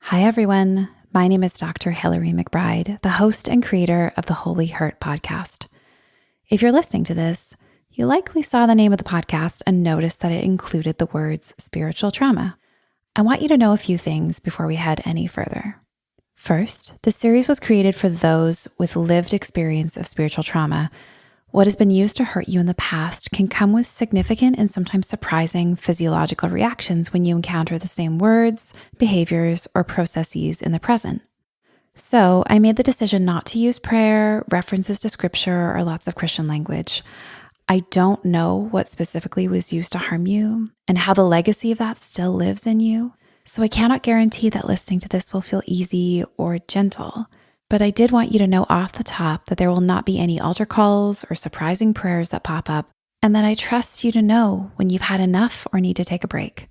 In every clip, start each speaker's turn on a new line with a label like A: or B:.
A: Hi, everyone. My name is Dr. Valerie McBride, the host and creator of the Holy Hurt podcast. If you're listening to this, you likely saw the name of the podcast and noticed that it included the words spiritual trauma. I want you to know a few things before we head any further. First, the series was created for those with lived experience of spiritual trauma. What has been used to hurt you in the past can come with significant and sometimes surprising physiological reactions when you encounter the same words, behaviors, or processes in the present. So I made the decision not to use prayer, references to scripture, or lots of Christian language. I don't know what specifically was used to harm you and how the legacy of that still lives in you. So I cannot guarantee that listening to this will feel easy or gentle. But I did want you to know off the top that there will not be any altar calls or surprising prayers that pop up, and that I trust you to know when you've had enough or need to take a break.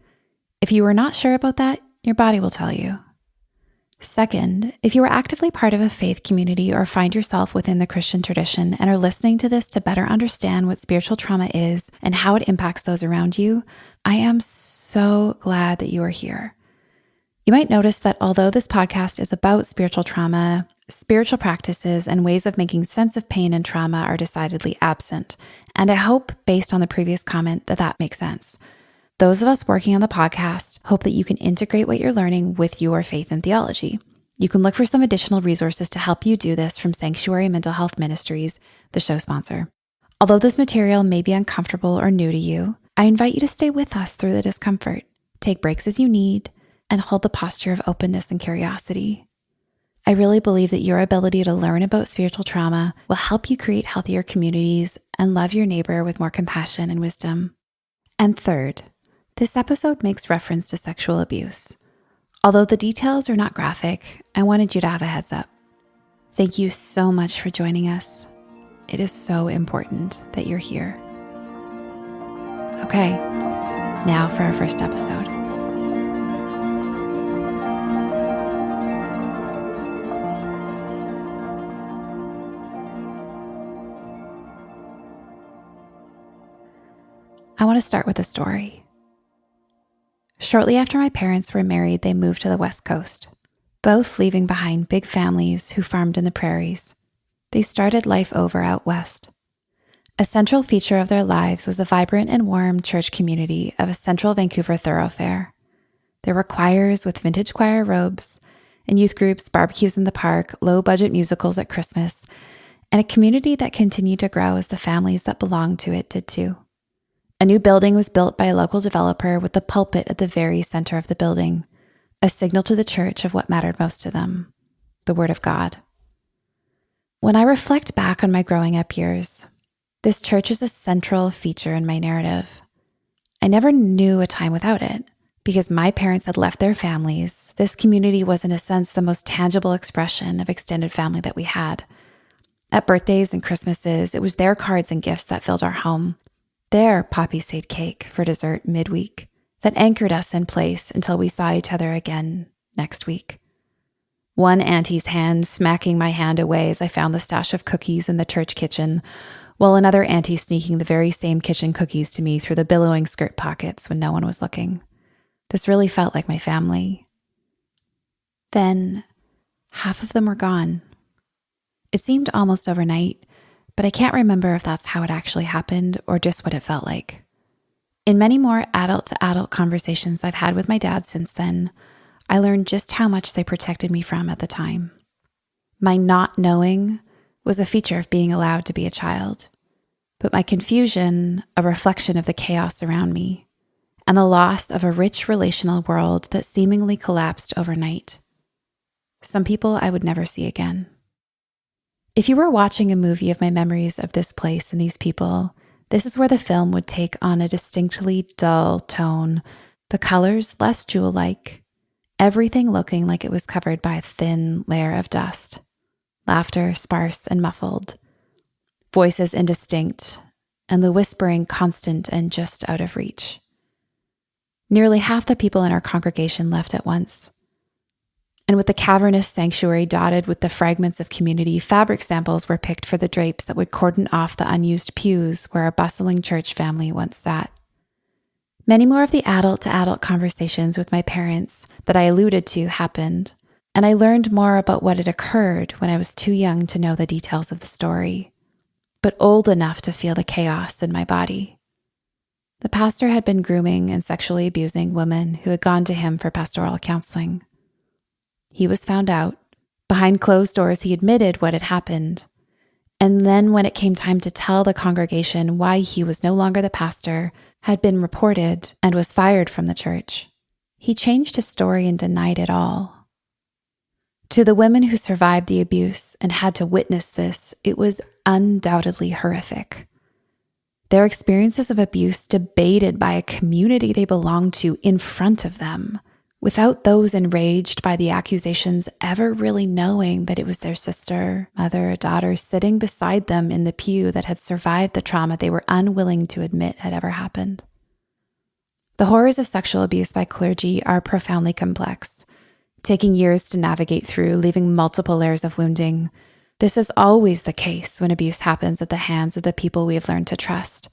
A: If you are not sure about that, your body will tell you. Second, if you are actively part of a faith community or find yourself within the Christian tradition and are listening to this to better understand what spiritual trauma is and how it impacts those around you, I am so glad that you are here. You might notice that although this podcast is about spiritual trauma, spiritual practices and ways of making sense of pain and trauma are decidedly absent. And I hope, based on the previous comment, that makes sense. Those of us working on the podcast hope that you can integrate what you're learning with your faith and theology. You can look for some additional resources to help you do this from Sanctuary Mental Health Ministries, the show sponsor. Although this material may be uncomfortable or new to you, I invite you to stay with us through the discomfort. Take breaks as you need, and hold the posture of openness and curiosity. I really believe that your ability to learn about spiritual trauma will help you create healthier communities and love your neighbor with more compassion and wisdom. And third, this episode makes reference to sexual abuse. Although the details are not graphic, I wanted you to have a heads up. Thank you so much for joining us. It is so important that you're here. Okay, now for our first episode. I want to start with a story. Shortly after my parents were married, they moved to the West Coast, both leaving behind big families who farmed in the prairies. They started life over out west. A central feature of their lives was a vibrant and warm church community of a central Vancouver thoroughfare. There were choirs with vintage choir robes, and youth groups, barbecues in the park, low-budget musicals at Christmas, and a community that continued to grow as the families that belonged to it did too. A new building was built by a local developer with the pulpit at the very center of the building, a signal to the church of what mattered most to them, the Word of God. When I reflect back on my growing up years, this church is a central feature in my narrative. I never knew a time without it. Because my parents had left their families, this community was in a sense the most tangible expression of extended family that we had. At birthdays and Christmases, it was their cards and gifts that filled our home. Their poppy-seed cake for dessert midweek that anchored us in place until we saw each other again next week. One auntie's hand smacking my hand away as I found the stash of cookies in the church kitchen, while another auntie sneaking the very same kitchen cookies to me through the billowing skirt pockets when no one was looking. This really felt like my family. Then, half of them were gone. It seemed almost overnight, but I can't remember if that's how it actually happened or just what it felt like. In many more adult-to-adult conversations I've had with my dad since then, I learned just how much they protected me from at the time. My not knowing was a feature of being allowed to be a child, but my confusion, a reflection of the chaos around me, and the loss of a rich relational world that seemingly collapsed overnight. Some people I would never see again. If you were watching a movie of my memories of this place and these people, this is where the film would take on a distinctly dull tone, the colors less jewel-like, everything looking like it was covered by a thin layer of dust, laughter sparse and muffled, voices indistinct, and the whispering constant and just out of reach. Nearly half the people in our congregation left at once. And with the cavernous sanctuary dotted with the fragments of community, fabric samples were picked for the drapes that would cordon off the unused pews where a bustling church family once sat. Many more of the adult-to-adult conversations with my parents that I alluded to happened, and I learned more about what had occurred when I was too young to know the details of the story, but old enough to feel the chaos in my body. The pastor had been grooming and sexually abusing women who had gone to him for pastoral counseling. He was found out. Behind closed doors, he admitted what had happened. And then when it came time to tell the congregation why he was no longer the pastor, had been reported, and was fired from the church, he changed his story and denied it all. To the women who survived the abuse and had to witness this, it was undoubtedly horrific. Their experiences of abuse debated by a community they belonged to in front of them, without those enraged by the accusations ever really knowing that it was their sister, mother, or daughter sitting beside them in the pew that had survived the trauma they were unwilling to admit had ever happened. The horrors of sexual abuse by clergy are profoundly complex, taking years to navigate through, leaving multiple layers of wounding. This is always the case when abuse happens at the hands of the people we have learned to trust,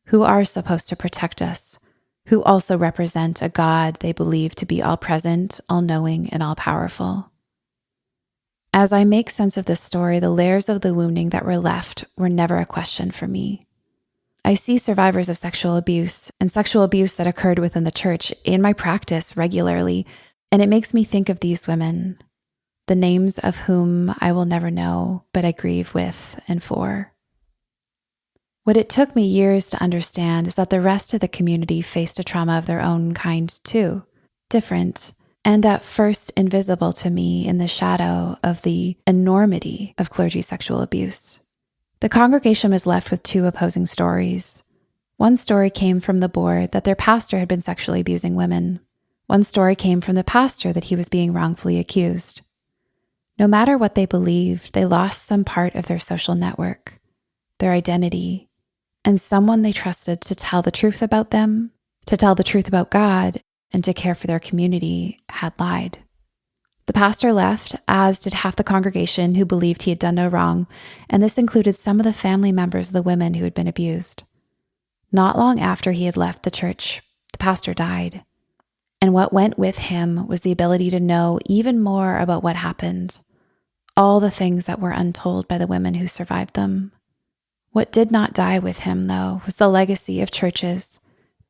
A: who are supposed to protect us, who also represent a God they believe to be all-present, all-knowing, and all-powerful. As I make sense of this story, the layers of the wounding that were left were never a question for me. I see survivors of sexual abuse and sexual abuse that occurred within the church in my practice regularly, and it makes me think of these women, the names of whom I will never know, but I grieve with and for. What it took me years to understand is that the rest of the community faced a trauma of their own kind too, different, and at first invisible to me in the shadow of the enormity of clergy sexual abuse. The congregation was left with two opposing stories. One story came from the board that their pastor had been sexually abusing women. One story came from the pastor that he was being wrongfully accused. No matter what they believed, they lost some part of their social network, their identity, and someone they trusted to tell the truth about them, to tell the truth about God, and to care for their community had lied. The pastor left, as did half the congregation who believed he had done no wrong, and this included some of the family members of the women who had been abused. Not long after he had left the church, the pastor died, and what went with him was the ability to know even more about what happened, all the things that were untold by the women who survived them. What did not die with him, though, was the legacy of churches,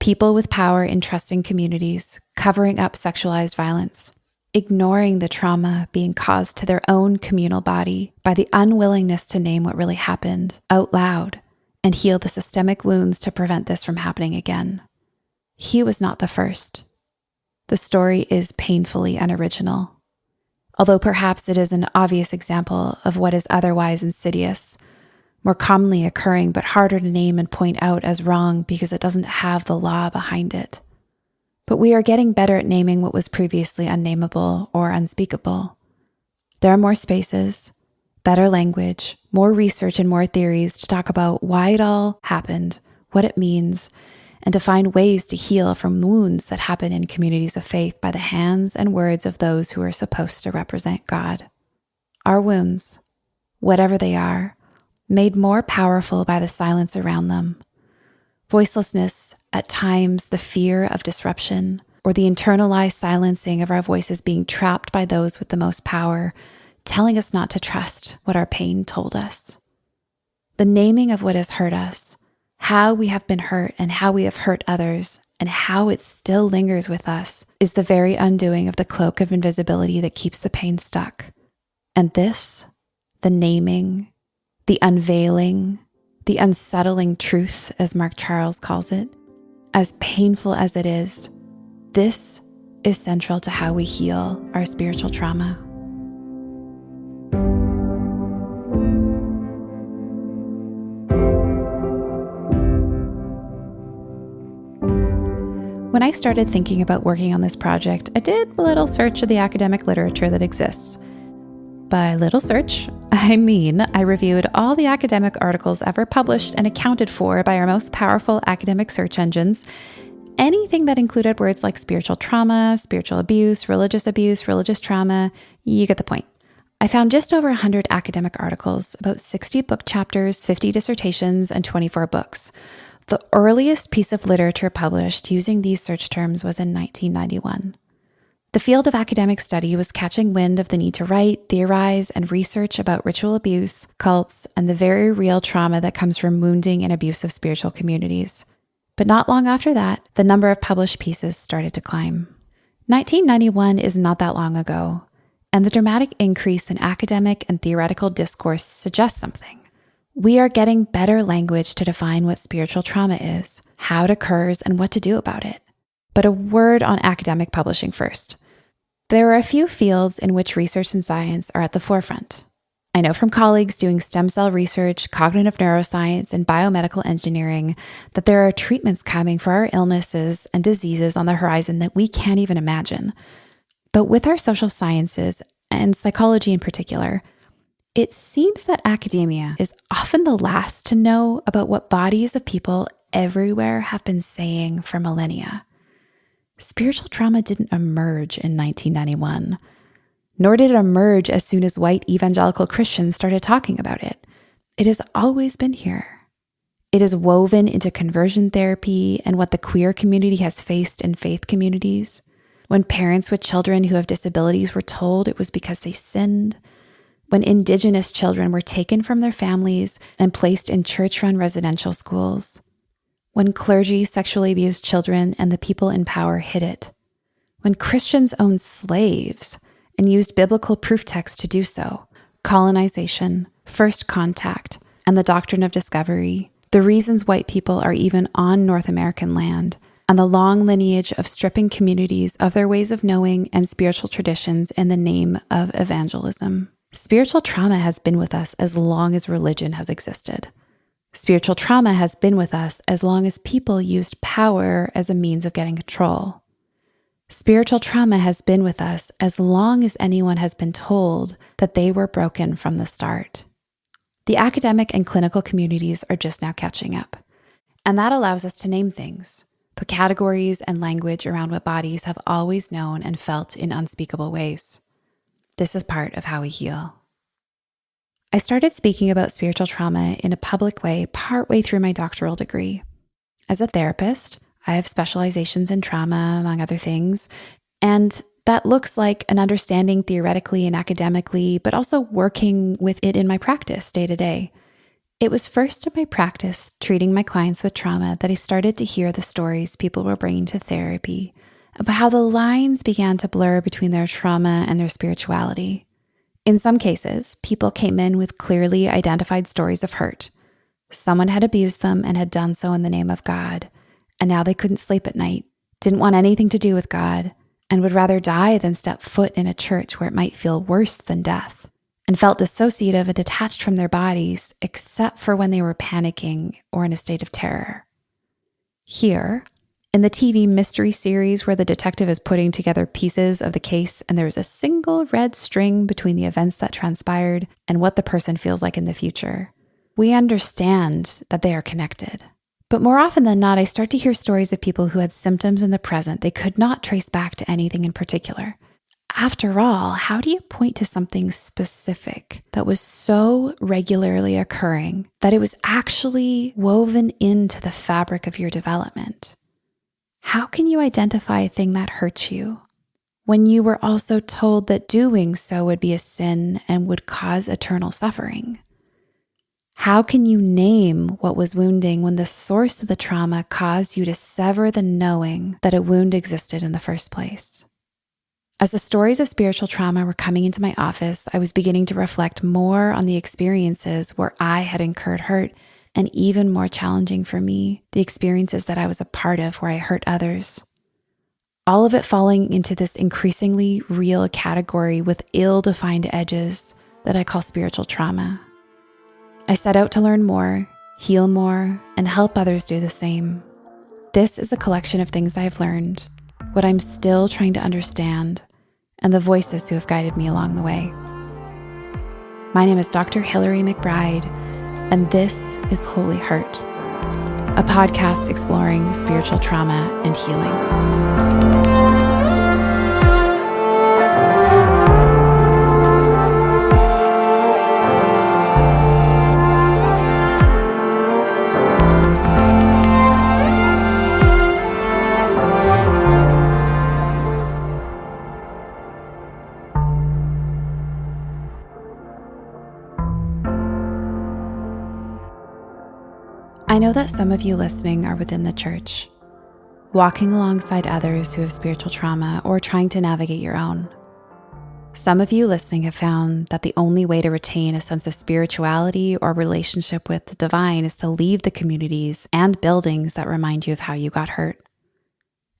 A: people with power in trusting communities, covering up sexualized violence, ignoring the trauma being caused to their own communal body by the unwillingness to name what really happened out loud and heal the systemic wounds to prevent this from happening again. He was not the first. The story is painfully unoriginal, although perhaps it is an obvious example of what is otherwise insidious, more commonly occurring but harder to name and point out as wrong because it doesn't have the law behind it. But we are getting better at naming what was previously unnameable or unspeakable. There are more spaces, better language, more research and more theories to talk about why it all happened, what it means, and to find ways to heal from wounds that happen in communities of faith by the hands and words of those who are supposed to represent God. Our wounds, whatever they are, made more powerful by the silence around them. Voicelessness, at times the fear of disruption, or the internalized silencing of our voices being trapped by those with the most power, telling us not to trust what our pain told us. The naming of what has hurt us, how we have been hurt and how we have hurt others, and how it still lingers with us, is the very undoing of the cloak of invisibility that keeps the pain stuck. And this, the naming, the unveiling, the unsettling truth, as Mark Charles calls it, as painful as it is, this is central to how we heal our spiritual trauma. When I started thinking about working on this project, I did a little search of the academic literature that exists. By little search, I mean I reviewed all the academic articles ever published and accounted for by our most powerful academic search engines. Anything that included words like spiritual trauma, spiritual abuse, religious trauma, you get the point. I found just over 100 academic articles, about 60 book chapters, 50 dissertations, and 24 books. The earliest piece of literature published using these search terms was in 1991. The field of academic study was catching wind of the need to write, theorize, and research about ritual abuse, cults, and the very real trauma that comes from wounding and abusive spiritual communities. But not long after that, the number of published pieces started to climb. 1991 is not that long ago, and the dramatic increase in academic and theoretical discourse suggests something. We are getting better language to define what spiritual trauma is, how it occurs, and what to do about it. But a word on academic publishing first. There are a few fields in which research and science are at the forefront. I know from colleagues doing stem cell research, cognitive neuroscience, and biomedical engineering that there are treatments coming for our illnesses and diseases on the horizon that we can't even imagine. But with our social sciences, and psychology in particular, it seems that academia is often the last to know about what bodies of people everywhere have been saying for millennia. Spiritual trauma didn't emerge in 1991, nor did it emerge as soon as white evangelical Christians started talking about it. It has always been here. It is woven into conversion therapy and what the queer community has faced in faith communities. When parents with children who have disabilities were told it was because they sinned. When Indigenous children were taken from their families and placed in church-run residential schools. When clergy sexually abused children and the people in power hid it. When Christians owned slaves and used biblical proof texts to do so. Colonization, first contact, and the doctrine of discovery. The reasons white people are even on North American land. And the long lineage of stripping communities of their ways of knowing and spiritual traditions in the name of evangelism. Spiritual trauma has been with us as long as religion has existed. Spiritual trauma has been with us as long as people used power as a means of getting control. Spiritual trauma has been with us as long as anyone has been told that they were broken from the start. The academic and clinical communities are just now catching up, and that allows us to name things, put categories and language around what bodies have always known and felt in unspeakable ways. This is part of how we heal. I started speaking about spiritual trauma in a public way partway through my doctoral degree. As a therapist, I have specializations in trauma, among other things, and that looks like an understanding theoretically and academically, but also working with it in my practice day to day. It was first in my practice treating my clients with trauma that I started to hear the stories people were bringing to therapy about how the lines began to blur between their trauma and their spirituality. In some cases, people came in with clearly identified stories of hurt. Someone had abused them and had done so in the name of God, and now they couldn't sleep at night, didn't want anything to do with God, and would rather die than step foot in a church where it might feel worse than death, and felt dissociative and detached from their bodies, except for when they were panicking or in a state of terror. Here, in the TV mystery series where the detective is putting together pieces of the case and there's a single red string between the events that transpired and what the person feels like in the future, we understand that they are connected. But more often than not, I start to hear stories of people who had symptoms in the present they could not trace back to anything in particular. After all, how do you point to something specific that was so regularly occurring that it was actually woven into the fabric of your development? How can you identify a thing that hurts you when you were also told that doing so would be a sin and would cause eternal suffering? How can you name what was wounding when the source of the trauma caused you to sever the knowing that a wound existed in the first place? As the stories of spiritual trauma were coming into my office, I was beginning to reflect more on the experiences where I had incurred hurt, and even more challenging for me, the experiences that I was a part of where I hurt others. All of it falling into this increasingly real category with ill-defined edges that I call spiritual trauma. I set out to learn more, heal more, and help others do the same. This is a collection of things I've learned, what I'm still trying to understand, and the voices who have guided me along the way. My name is Dr. Valerie McBride, and this is Holy Heart, a podcast exploring spiritual trauma and healing. know that some of you listening are within the church, walking alongside others who have spiritual trauma or trying to navigate your own. Some of you listening have found that the only way to retain a sense of spirituality or relationship with the divine is to leave the communities and buildings that remind you of how you got hurt.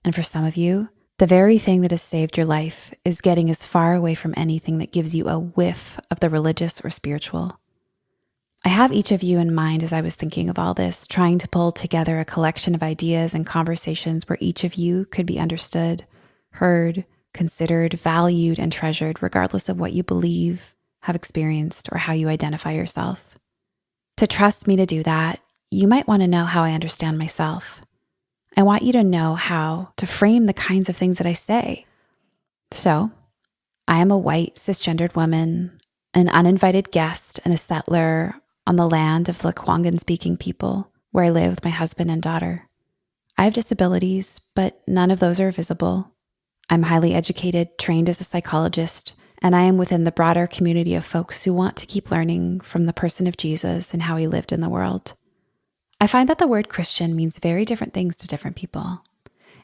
A: And for some of you, the very thing that has saved your life is getting as far away from anything that gives you a whiff of the religious or spiritual. I have each of you in mind as I was thinking of all this, trying to pull together a collection of ideas and conversations where each of you could be understood, heard, considered, valued, and treasured, regardless of what you believe, have experienced, or how you identify yourself. To trust me to do that, you might want to know how I understand myself. I want you to know how to frame the kinds of things that I say. So, I am a white, cisgendered woman, an uninvited guest and a settler on the land of the Kwangan-speaking people, where I live with my husband and daughter. I have disabilities, but none of those are visible. I'm highly educated, trained as a psychologist, and I am within the broader community of folks who want to keep learning from the person of Jesus and how he lived in the world. I find that the word Christian means very different things to different people,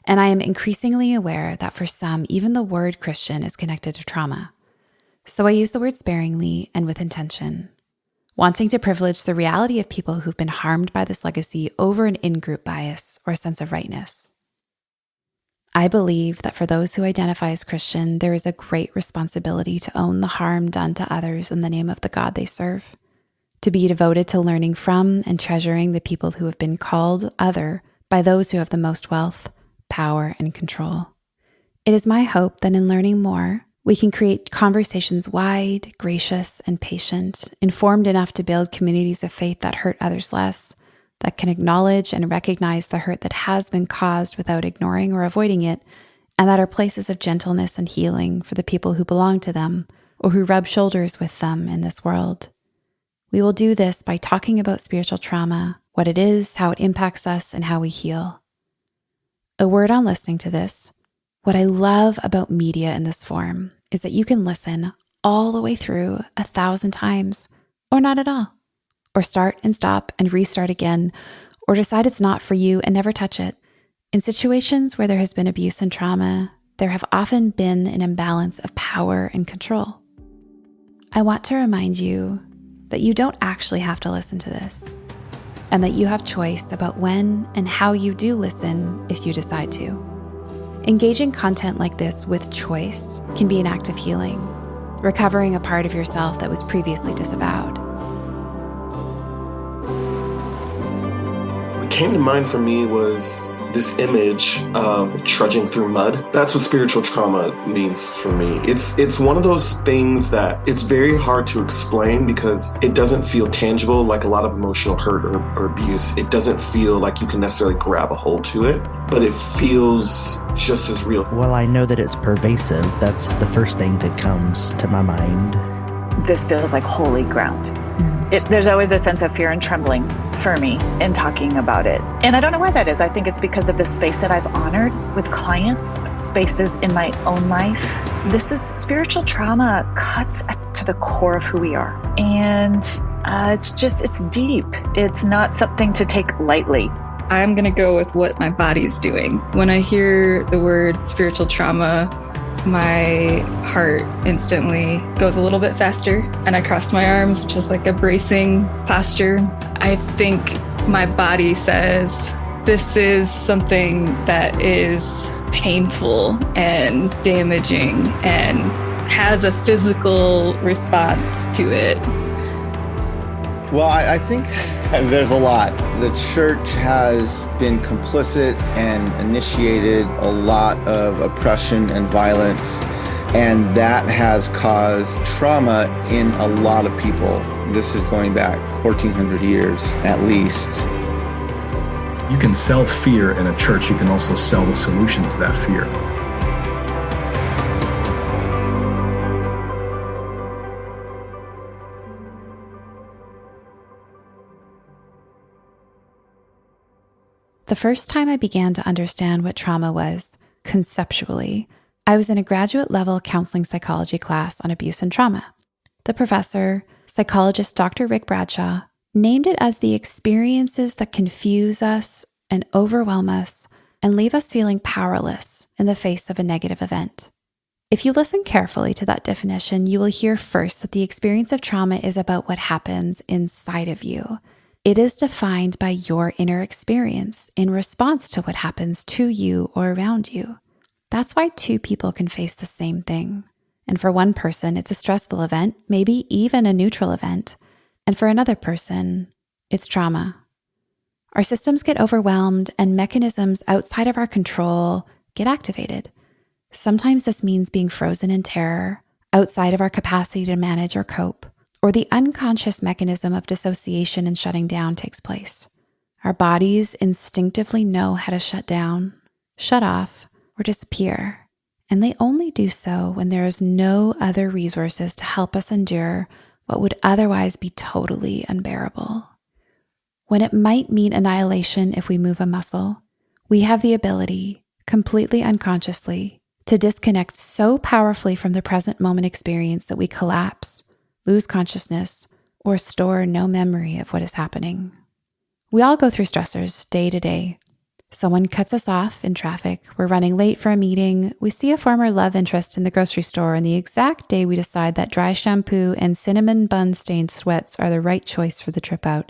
A: and I am increasingly aware that for some, even the word Christian is connected to trauma. So I use the word sparingly and with intention, wanting to privilege the reality of people who've been harmed by this legacy over an in-group bias or a sense of rightness. I believe that for those who identify as Christian, there is a great responsibility to own the harm done to others in the name of the God they serve, to be devoted to learning from and treasuring the people who have been called other by those who have the most wealth, power, and control. It is my hope that in learning more, we can create conversations wide, gracious, and patient, informed enough to build communities of faith that hurt others less, that can acknowledge and recognize the hurt that has been caused without ignoring or avoiding it, and that are places of gentleness and healing for the people who belong to them or who rub shoulders with them in this world. We will do this by talking about spiritual trauma, what it is, how it impacts us, and how we heal. A word on listening to this. What I love about media in this form is that you can listen all the way through 1,000 times, or not at all. Or start and stop and restart again, or decide it's not for you and never touch it. In situations where there has been abuse and trauma, there have often been an imbalance of power and control. I want to remind you that you don't actually have to listen to this, and that you have choice about when and how you do listen if you decide to. Engaging content like this with choice can be an act of healing, recovering a part of yourself that was previously disavowed.
B: What came to mind for me was this image of trudging through mud. That's what spiritual trauma means for me. It's one of those things that it's very hard to explain because it doesn't feel tangible like a lot of emotional hurt or abuse. It doesn't feel like you can necessarily grab a hold to it, but it feels just as real.
C: Well, I know that it's pervasive. That's the first thing that comes to my mind.
D: This feels like holy ground. There's always a sense of fear and trembling for me in talking about it. And I don't know why that is. I think it's because of the space that I've honored with clients, spaces in my own life. This is spiritual trauma cuts to the core of who we are. And it's deep. It's not something to take lightly.
E: I'm going to go with what my body's doing. When I hear the word spiritual trauma, my heart instantly goes a little bit faster, and I crossed my arms, which is like a bracing posture. I think my body says this is something that is painful and damaging and has a physical response to it.
F: Well, I think there's a lot. The church has been complicit and initiated a lot of oppression and violence, and that has caused trauma in a lot of people. This is going back 1,400 years at least.
G: You can sell fear in a church. You can also sell the solution to that fear.
A: The first time I began to understand what trauma was, conceptually, I was in a graduate level counseling psychology class on abuse and trauma. The professor, psychologist Dr. Rick Bradshaw, named it as the experiences that confuse us and overwhelm us and leave us feeling powerless in the face of a negative event. If you listen carefully to that definition, you will hear first that the experience of trauma is about what happens inside of you. It is defined by your inner experience in response to what happens to you or around you. That's why two people can face the same thing. And for one person, it's a stressful event, maybe even a neutral event. And for another person, it's trauma. Our systems get overwhelmed and mechanisms outside of our control get activated. Sometimes this means being frozen in terror, outside of our capacity to manage or cope, or the unconscious mechanism of dissociation and shutting down takes place. Our bodies instinctively know how to shut down, shut off, or disappear, and they only do so when there is no other resources to help us endure what would otherwise be totally unbearable. When it might mean annihilation if we move a muscle, we have the ability, completely unconsciously, to disconnect so powerfully from the present moment experience that we collapse, lose consciousness, or store no memory of what is happening. We all go through stressors day to day. Someone cuts us off in traffic, we're running late for a meeting, we see a former love interest in the grocery store, and the exact day we decide that dry shampoo and cinnamon bun-stained sweats are the right choice for the trip out,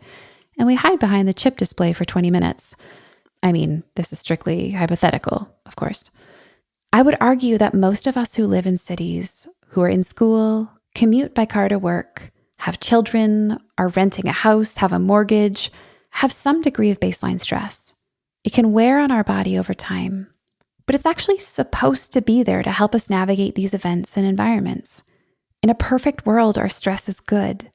A: and we hide behind the chip display for 20 minutes. I mean, this is strictly hypothetical, of course. I would argue that most of us who live in cities, who are in school, commute by car to work, have children, are renting a house, have a mortgage, have some degree of baseline stress. It can wear on our body over time, but it's actually supposed to be there to help us navigate these events and environments. In a perfect world, our stress is good.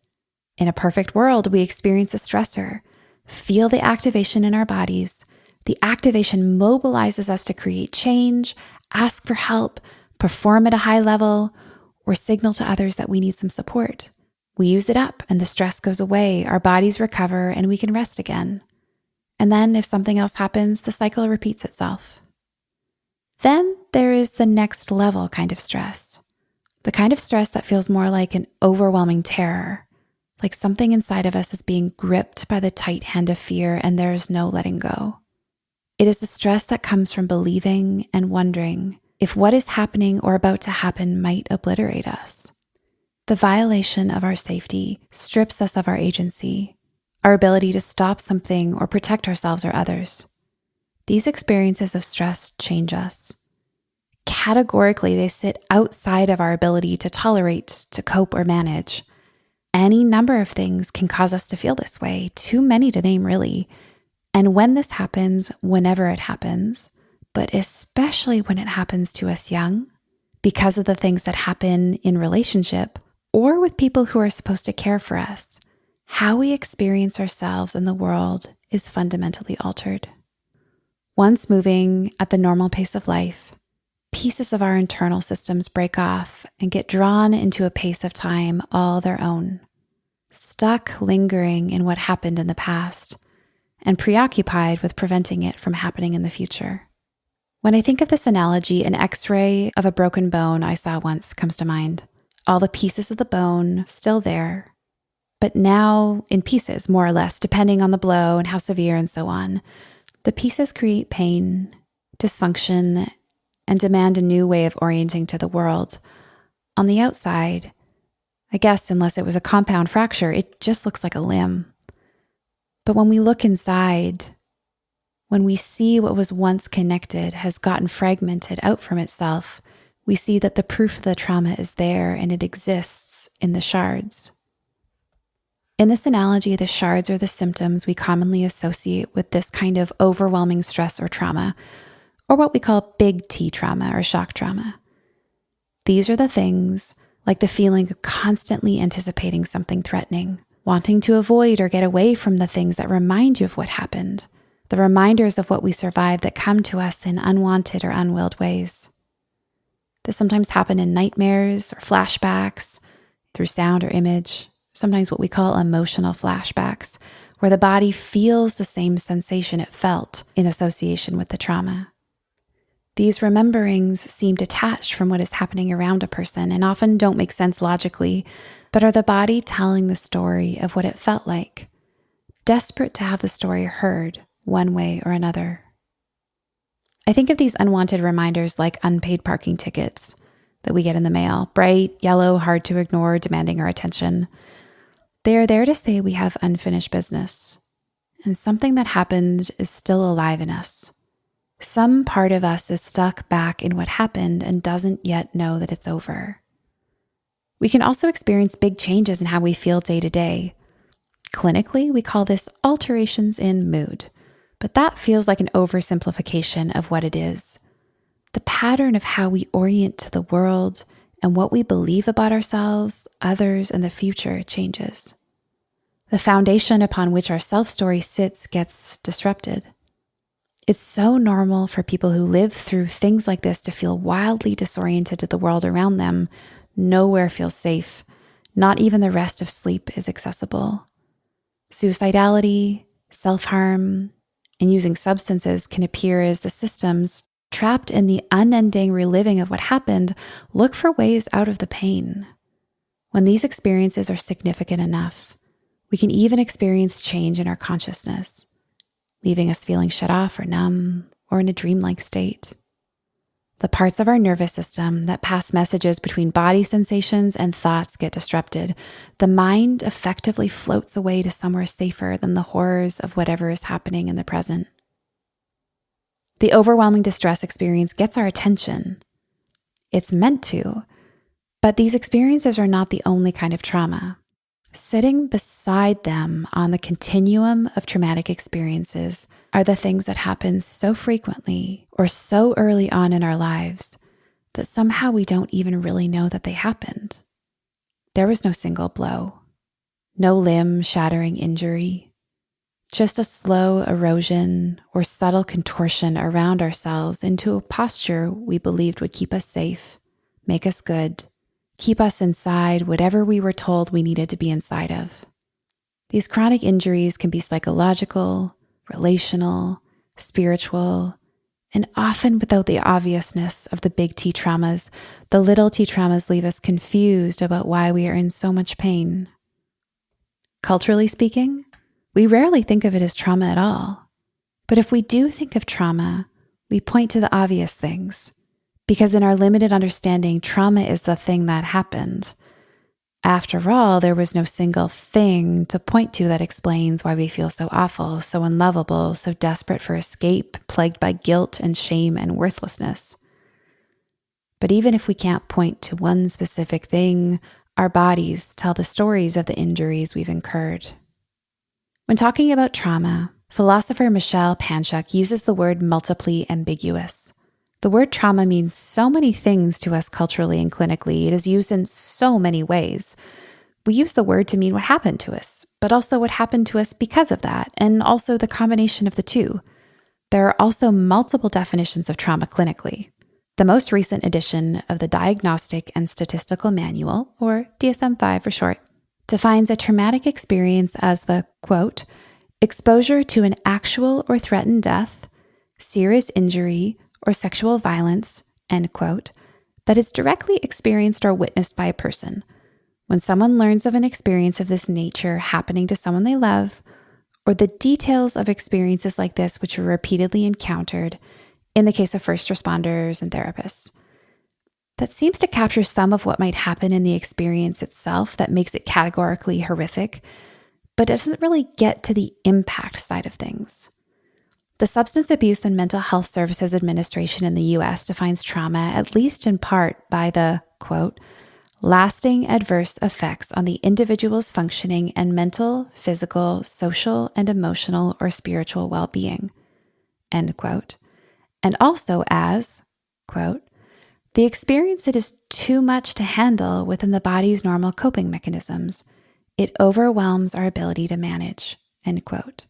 A: In a perfect world, we experience a stressor, feel the activation in our bodies. The activation mobilizes us to create change, ask for help, perform at a high level, or signal to others that we need some support. We use it up and the stress goes away, our bodies recover, and we can rest again. And then if something else happens, the cycle repeats itself. Then there is the next level kind of stress. The kind of stress that feels more like an overwhelming terror, like something inside of us is being gripped by the tight hand of fear and there is no letting go. It is the stress that comes from believing and wondering if what is happening or about to happen might obliterate us. The violation of our safety strips us of our agency, our ability to stop something or protect ourselves or others. These experiences of stress change us. Categorically, they sit outside of our ability to tolerate, to cope, or manage. Any number of things can cause us to feel this way, too many to name really. And when this happens, whenever it happens, but especially when it happens to us young, because of the things that happen in relationship or with people who are supposed to care for us, how we experience ourselves in the world is fundamentally altered. Once moving at the normal pace of life, pieces of our internal systems break off and get drawn into a pace of time all their own, stuck lingering in what happened in the past and preoccupied with preventing it from happening in the future. When I think of this analogy, an X-ray of a broken bone I saw once comes to mind. All the pieces of the bone still there, but now in pieces, more or less, depending on the blow and how severe and so on. The pieces create pain, dysfunction, and demand a new way of orienting to the world. On the outside, I guess unless it was a compound fracture, it just looks like a limb. But when we look inside, when we see what was once connected has gotten fragmented out from itself, we see that the proof of the trauma is there and it exists in the shards. In this analogy, the shards are the symptoms we commonly associate with this kind of overwhelming stress or trauma, or what we call big T trauma or shock trauma. These are the things like the feeling of constantly anticipating something threatening, wanting to avoid or get away from the things that remind you of what happened, the reminders of what we survived that come to us in unwanted or unwilled ways. This sometimes happen in nightmares or flashbacks, through sound or image, sometimes what we call emotional flashbacks, where the body feels the same sensation it felt in association with the trauma. These rememberings seem detached from what is happening around a person and often don't make sense logically, but are the body telling the story of what it felt like, desperate to have the story heard one way or another. I think of these unwanted reminders like unpaid parking tickets that we get in the mail, bright, yellow, hard to ignore, demanding our attention. They are there to say we have unfinished business, and something that happened is still alive in us. Some part of us is stuck back in what happened and doesn't yet know that it's over. We can also experience big changes in how we feel day to day. Clinically, we call this alterations in mood, but that feels like an oversimplification of what it is. The pattern of how we orient to the world and what we believe about ourselves, others, and the future changes. The foundation upon which our self-story sits gets disrupted. It's so normal for people who live through things like this to feel wildly disoriented to the world around them. Nowhere feels safe. Not even the rest of sleep is accessible. Suicidality, self-harm, and using substances can appear as the systems, trapped in the unending reliving of what happened, look for ways out of the pain. When these experiences are significant enough, we can even experience change in our consciousness, leaving us feeling shut off or numb or in a dreamlike state. The parts of our nervous system that pass messages between body sensations and thoughts get disrupted. The mind effectively floats away to somewhere safer than the horrors of whatever is happening in the present. The overwhelming distress experience gets our attention. It's meant to, but these experiences are not the only kind of trauma. Sitting beside them on the continuum of traumatic experiences are the things that happen so frequently or so early on in our lives that somehow we don't even really know that they happened. There was no single blow, no limb-shattering injury, just a slow erosion or subtle contortion around ourselves into a posture we believed would keep us safe, make us good, keep us inside whatever we were told we needed to be inside of. These chronic injuries can be psychological, relational, spiritual, and often without the obviousness of the big T traumas, the little T traumas leave us confused about why we are in so much pain. Culturally speaking, we rarely think of it as trauma at all. But if we do think of trauma, we point to the obvious things, because in our limited understanding, trauma is the thing that happened. After all, there was no single thing to point to that explains why we feel so awful, so unlovable, so desperate for escape, plagued by guilt and shame and worthlessness. But even if we can't point to one specific thing, our bodies tell the stories of the injuries we've incurred. When talking about trauma, philosopher Michelle Panchuk uses the word multiply ambiguous. The word trauma means so many things to us culturally and clinically. It is used in so many ways. We use the word to mean what happened to us, but also what happened to us because of that, and also the combination of the two. There are also multiple definitions of trauma clinically. The most recent edition of the Diagnostic and Statistical Manual, or DSM-5 for short, defines a traumatic experience as the, quote, exposure to an actual or threatened death, serious injury, or sexual violence, end quote, that is directly experienced or witnessed by a person. When someone learns of an experience of this nature happening to someone they love, or the details of experiences like this which were repeatedly encountered in the case of first responders and therapists. That seems to capture some of what might happen in the experience itself that makes it categorically horrific, but it doesn't really get to the impact side of things. The Substance Abuse and Mental Health Services Administration in the U.S. defines trauma, at least in part, by the, quote, lasting adverse effects on the individual's functioning and mental, physical, social, and emotional or spiritual well-being, end quote, and also as, quote, the experience that is too much to handle within the body's normal coping mechanisms. It overwhelms our ability to manage, end quote.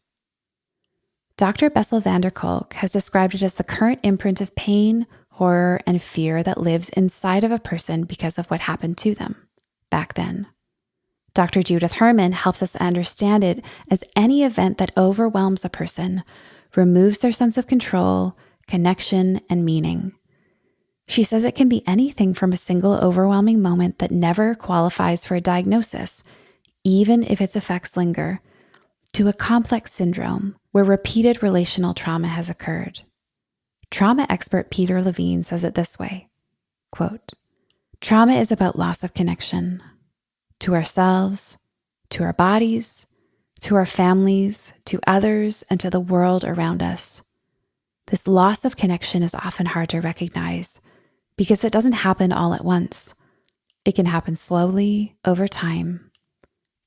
A: Dr. Bessel van der Kolk has described it as the current imprint of pain, horror, and fear that lives inside of a person because of what happened to them back then. Dr. Judith Herman helps us understand it as any event that overwhelms a person, removes their sense of control, connection, and meaning. She says it can be anything from a single overwhelming moment that never qualifies for a diagnosis, even if its effects linger, to a complex syndrome where repeated relational trauma has occurred. Trauma expert Peter Levine says it this way, quote, "Trauma is about loss of connection to ourselves, to our bodies, to our families, to others, and to the world around us. This loss of connection is often hard to recognize because it doesn't happen all at once. It can happen slowly over time,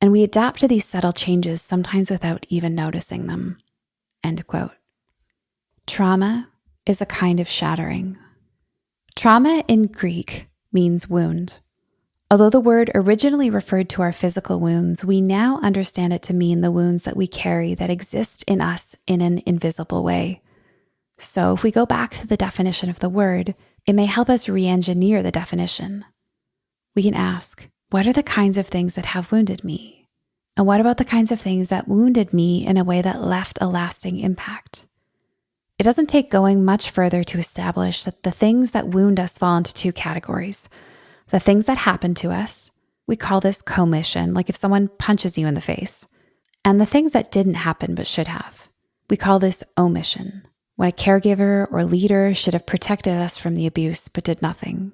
A: and we adapt to these subtle changes sometimes without even noticing them." End quote. Trauma is a kind of shattering. Trauma in Greek means wound. Although the word originally referred to our physical wounds, we now understand it to mean the wounds that we carry that exist in us in an invisible way. So if we go back to the definition of the word, it may help us re-engineer the definition. We can ask, what are the kinds of things that have wounded me? And what about the kinds of things that wounded me in a way that left a lasting impact? It doesn't take going much further to establish that the things that wound us fall into two categories. The things that happen to us, we call this commission, like if someone punches you in the face. And the things that didn't happen but should have, we call this omission, when a caregiver or leader should have protected us from the abuse but did nothing.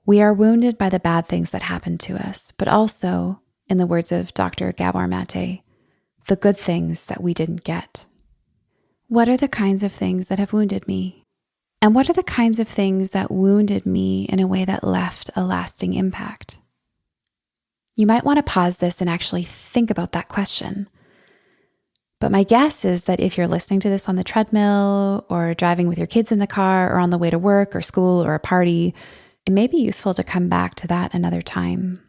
A: We are wounded by the bad things that happened to us, but also, in the words of Dr. Gabor Mate, the good things that we didn't get. What are the kinds of things that have wounded me? And what are the kinds of things that wounded me in a way that left a lasting impact? You might want to pause this and actually think about that question. But my guess is that if you're listening to this on the treadmill or driving with your kids in the car or on the way to work or school or a party, it may be useful to come back to that another time,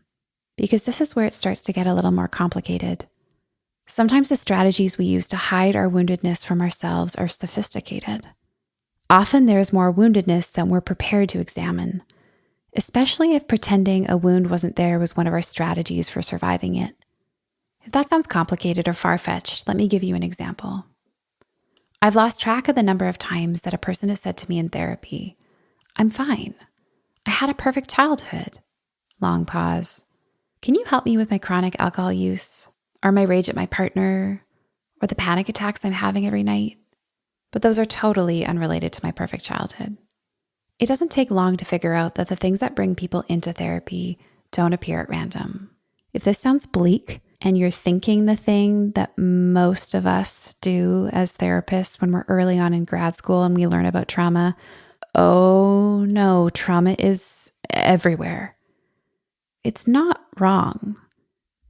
A: because this is where it starts to get a little more complicated. Sometimes the strategies we use to hide our woundedness from ourselves are sophisticated. Often there is more woundedness than we're prepared to examine, especially if pretending a wound wasn't there was one of our strategies for surviving it. If that sounds complicated or far-fetched, let me give you an example. I've lost track of the number of times that a person has said to me in therapy, "I'm fine. I had a perfect childhood." Long pause. "Can you help me with my chronic alcohol use, or my rage at my partner, or the panic attacks I'm having every night?" But those are totally unrelated to my perfect childhood. It doesn't take long to figure out that the things that bring people into therapy don't appear at random. If this sounds bleak and you're thinking the thing that most of us do as therapists when we're early on in grad school and we learn about trauma, oh no, trauma is everywhere. It's not wrong,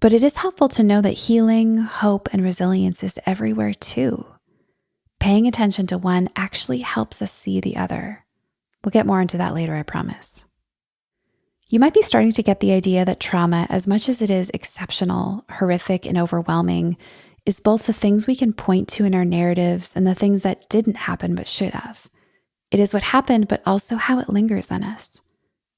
A: but it is helpful to know that healing, hope, and resilience is everywhere too. Paying attention to one actually helps us see the other. We'll get more into that later, I promise. You might be starting to get the idea that trauma, as much as it is exceptional, horrific, and overwhelming, is both the things we can point to in our narratives and the things that didn't happen but should have. It is what happened, but also how it lingers on us.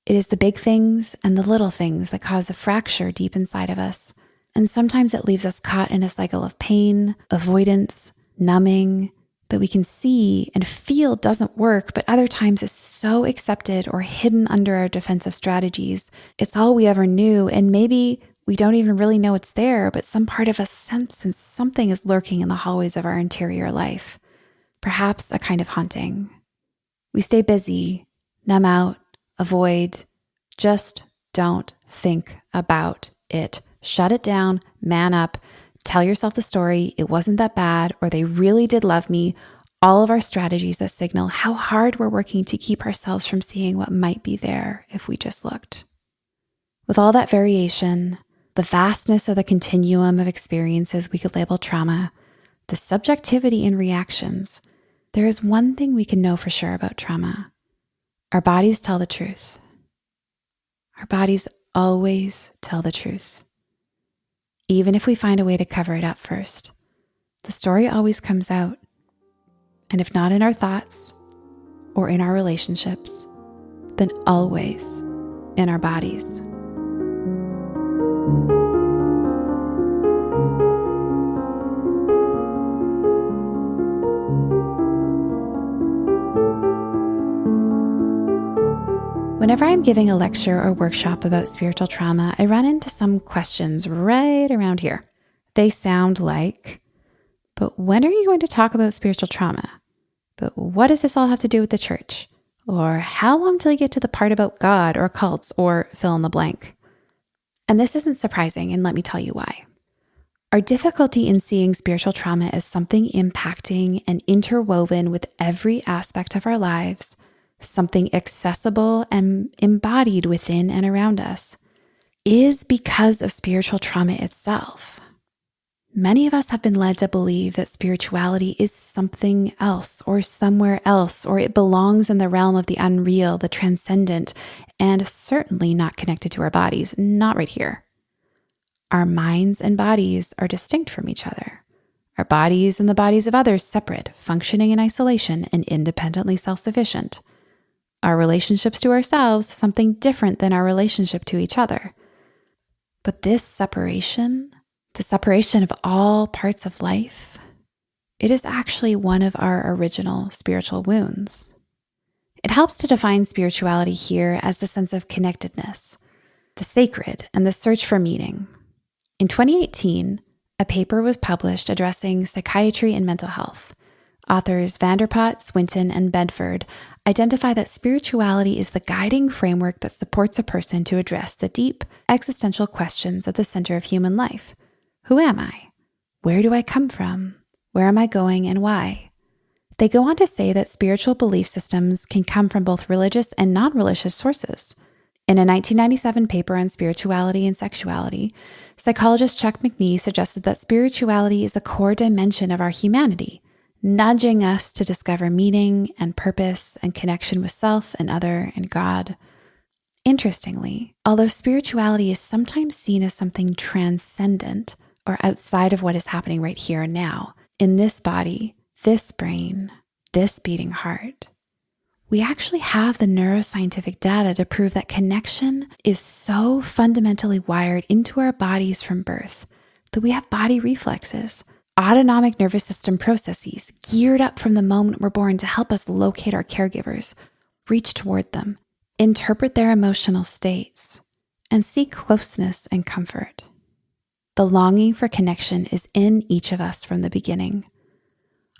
A: It is the big things and the little things that cause a fracture deep inside of us. And sometimes it leaves us caught in a cycle of pain, avoidance, numbing, that we can see and feel doesn't work, but other times is so accepted or hidden under our defensive strategies. It's all we ever knew, and maybe we don't even really know it's there, but some part of us senses something is lurking in the hallways of our interior life, perhaps a kind of haunting. We stay busy, numb out, avoid, just don't think about it. Shut it down, man up, tell yourself the story, it wasn't that bad, or they really did love me. All of our strategies that signal how hard we're working to keep ourselves from seeing what might be there if we just looked. With all that variation, the vastness of the continuum of experiences we could label trauma, the subjectivity in reactions, there is one thing we can know for sure about trauma. Our bodies tell the truth. Our bodies always tell the truth. Even if we find a way to cover it up first, the story always comes out. And if not in our thoughts or in our relationships, then always in our bodies. Whenever I'm giving a lecture or workshop about spiritual trauma, I run into some questions right around here. they sound like, but when are you going to talk about spiritual trauma? But what does this all have to do with the church? Or how long till you get to the part about God or cults or fill in the blank? And this isn't surprising, and let me tell you why. Our difficulty in seeing spiritual trauma as something impacting and interwoven with every aspect of our lives, something accessible and embodied within and around us, is because of spiritual trauma itself. Many of us have been led to believe that spirituality is something else or somewhere else, or it belongs in the realm of the unreal, the transcendent, and certainly not connected to our bodies, not right here. Our minds and bodies are distinct from each other. Our bodies and the bodies of others separate, functioning in isolation and independently self-sufficient. Our relationships to ourselves, something different than our relationship to each other. But this separation, the separation of all parts of life, it is actually one of our original spiritual wounds. It helps to define spirituality here as the sense of connectedness, the sacred, and the search for meaning. In 2018, a paper was published addressing psychiatry and mental health. Authors Vanderpot, Swinton, and Bedford identify that spirituality is the guiding framework that supports a person to address the deep, existential questions at the center of human life. Who am I? Where do I come from? Where am I going and why? They go on to say that spiritual belief systems can come from both religious and non-religious sources. In a 1997 paper on spirituality and sexuality, psychologist Chuck McNee suggested that spirituality is a core dimension of our humanity, nudging us to discover meaning and purpose and connection with self and other and God. Interestingly, although spirituality is sometimes seen as something transcendent or outside of what is happening right here and now, in this body, this brain, this beating heart, we actually have the neuroscientific data to prove that connection is so fundamentally wired into our bodies from birth that we have body reflexes, autonomic nervous system processes geared up from the moment we're born to help us locate our caregivers, reach toward them, interpret their emotional states, and seek closeness and comfort. The longing for connection is in each of us from the beginning.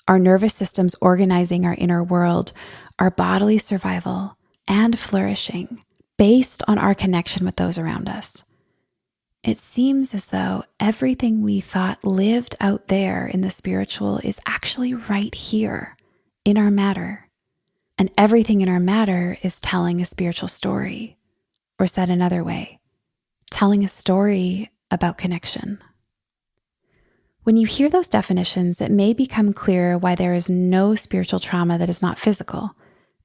A: Our nervous systems organizing our inner world, our bodily survival, and flourishing based on our connection with those around us. It seems as though everything we thought lived out there in the spiritual is actually right here in our matter. And everything in our matter is telling a spiritual story, or said another way, telling a story about connection. When you hear those definitions, it may become clear why there is no spiritual trauma that is not physical,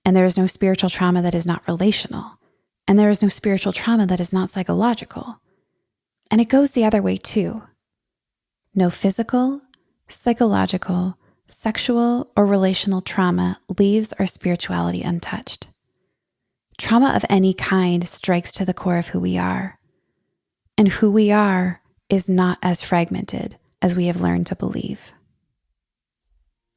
A: and there is no spiritual trauma that is not relational, and there is no spiritual trauma that is not psychological. And it goes the other way too. No physical, psychological, sexual, or relational trauma leaves our spirituality untouched. Trauma of any kind strikes to the core of who we are. And who we are is not as fragmented as we have learned to believe.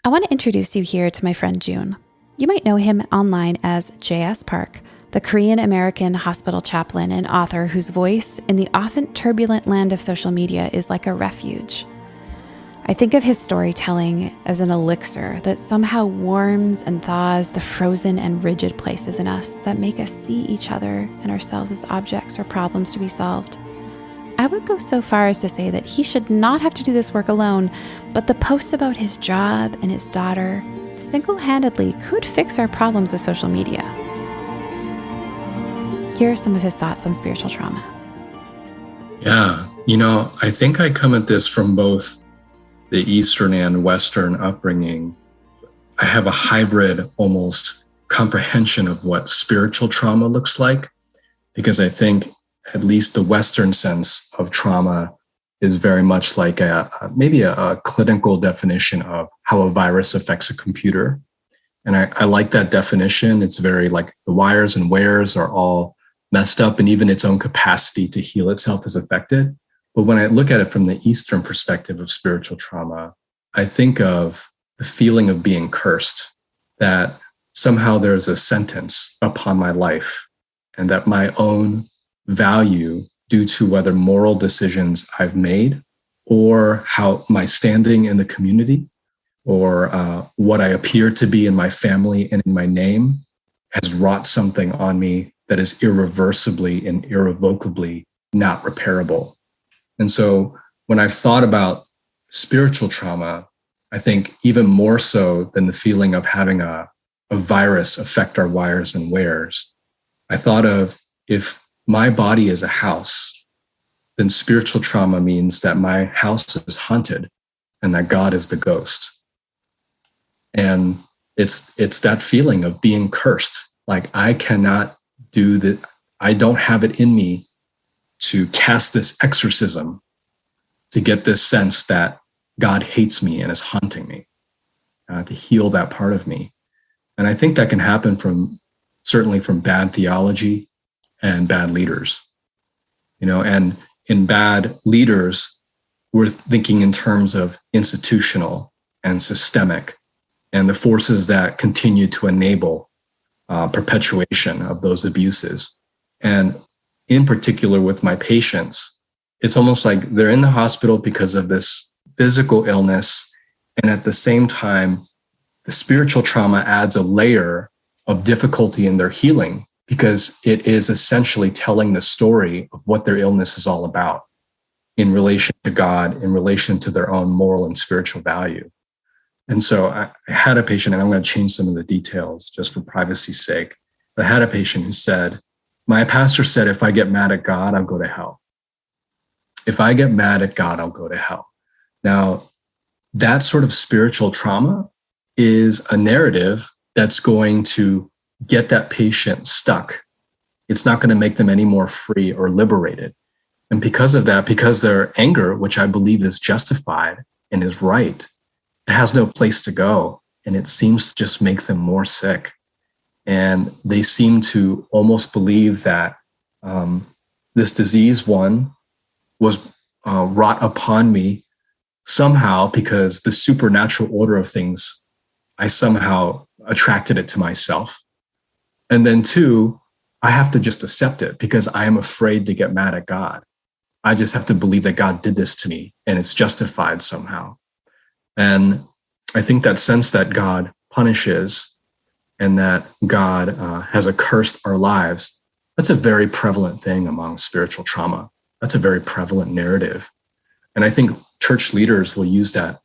A: I want to introduce you here to my friend June. You might know him online as J.S. Park, the Korean-American hospital chaplain and author whose voice in the often turbulent land of social media is like a refuge. I think of his storytelling as an elixir that somehow warms and thaws the frozen and rigid places in us that make us see each other and ourselves as objects or problems to be solved. I would go so far as to say that he should not have to do this work alone, but the posts about his job and his daughter single-handedly could fix our problems with social media. Here are some of his thoughts on spiritual trauma.
G: Yeah, I think I come at this from both the Eastern and Western upbringing. I have a hybrid almost comprehension of what spiritual trauma looks like, because I think at least the Western sense of trauma is very much like maybe a clinical definition of how a virus affects a computer. And I like that definition. It's very like the wires and wears are all messed up, and even its own capacity to heal itself is affected. But when I look at it from the Eastern perspective of spiritual trauma, I think of the feeling of being cursed, that somehow there's a sentence upon my life, and that my own value, due to whether moral decisions I've made or how my standing in the community, or what I appear to be in my family and in my name has wrought something on me that is irreversibly and irrevocably not repairable. And so when I've thought about spiritual trauma, I think even more so than the feeling of having a virus affect our wires and wares, I thought of, if my body is a house, then spiritual trauma means that my house is haunted and that God is the ghost. And it's that feeling of being cursed. Like, I cannot do that. I don't have it in me to cast this exorcism to get this sense that God hates me and is haunting me, to heal that part of me. And I think that can happen certainly from bad theology and bad leaders, and in bad leaders, we're thinking in terms of institutional and systemic and the forces that continue to enable perpetuation of those abuses. And in particular with my patients, it's almost like they're in the hospital because of this physical illness. And at the same time, the spiritual trauma adds a layer of difficulty in their healing, because it is essentially telling the story of what their illness is all about in relation to God, in relation to their own moral and spiritual value. And so I had a patient, and I'm going to change some of the details just for privacy's sake. But I had a patient who said, my pastor said, if I get mad at God, I'll go to hell. If I get mad at God, I'll go to hell. Now, that sort of spiritual trauma is a narrative that's going to get that patient stuck. It's not going to make them any more free or liberated. And because of that, because their anger, which I believe is justified and is right, it has no place to go. And it seems to just make them more sick. And they seem to almost believe that this disease one was wrought upon me somehow because the supernatural order of things, I somehow attracted it to myself. And then two, I have to just accept it because I am afraid to get mad at God. I just have to believe that God did this to me and it's justified somehow. And I think that sense that God punishes and that God has accursed our lives, that's a very prevalent thing among spiritual trauma. That's a very prevalent narrative. And I think church leaders will use that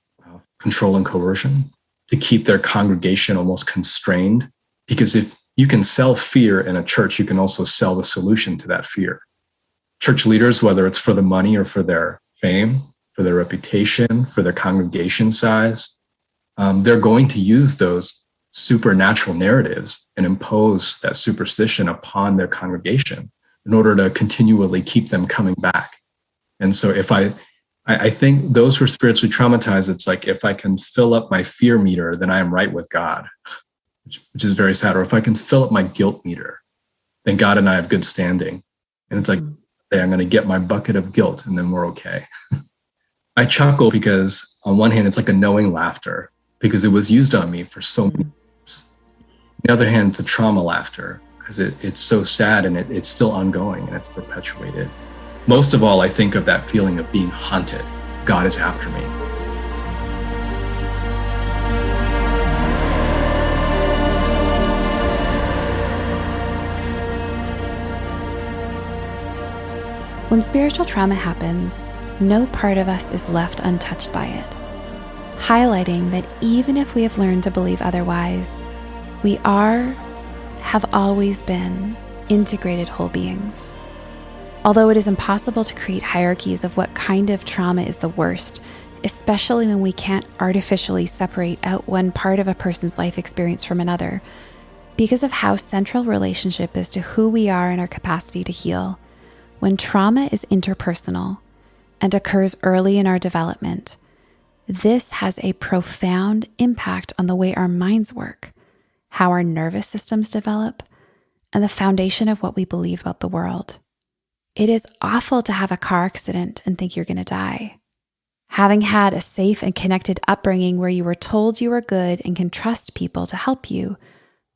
G: control and coercion to keep their congregation almost constrained. Because if you can sell fear in a church, you can also sell the solution to that fear. Church leaders, whether it's for the money or for their fame, for their reputation, for their congregation size, they're going to use those supernatural narratives and impose that superstition upon their congregation in order to continually keep them coming back. And so if I think those who are spiritually traumatized, it's like, if I can fill up my fear meter, then I am right with God, which is very sad. Or if I can fill up my guilt meter, then God and I have good standing. And it's like, hey, I'm going to get my bucket of guilt and then we're okay. I chuckle because on one hand, it's like a knowing laughter because it was used on me for so many years. On the other hand, it's a trauma laughter because it's so sad and it's still ongoing and it's perpetuated. Most of all, I think of that feeling of being haunted. God is after me.
A: When spiritual trauma happens, no part of us is left untouched by it, highlighting that even if we have learned to believe otherwise, we have always been integrated whole beings. Although it is impossible to create hierarchies of what kind of trauma is the worst, especially when we can't artificially separate out one part of a person's life experience from another, because of how central relationship is to who we are and our capacity to heal. When trauma is interpersonal and occurs early in our development, this has a profound impact on the way our minds work, how our nervous systems develop, and the foundation of what we believe about the world. It is awful to have a car accident and think you're going to die. Having had a safe and connected upbringing where you were told you were good and can trust people to help you,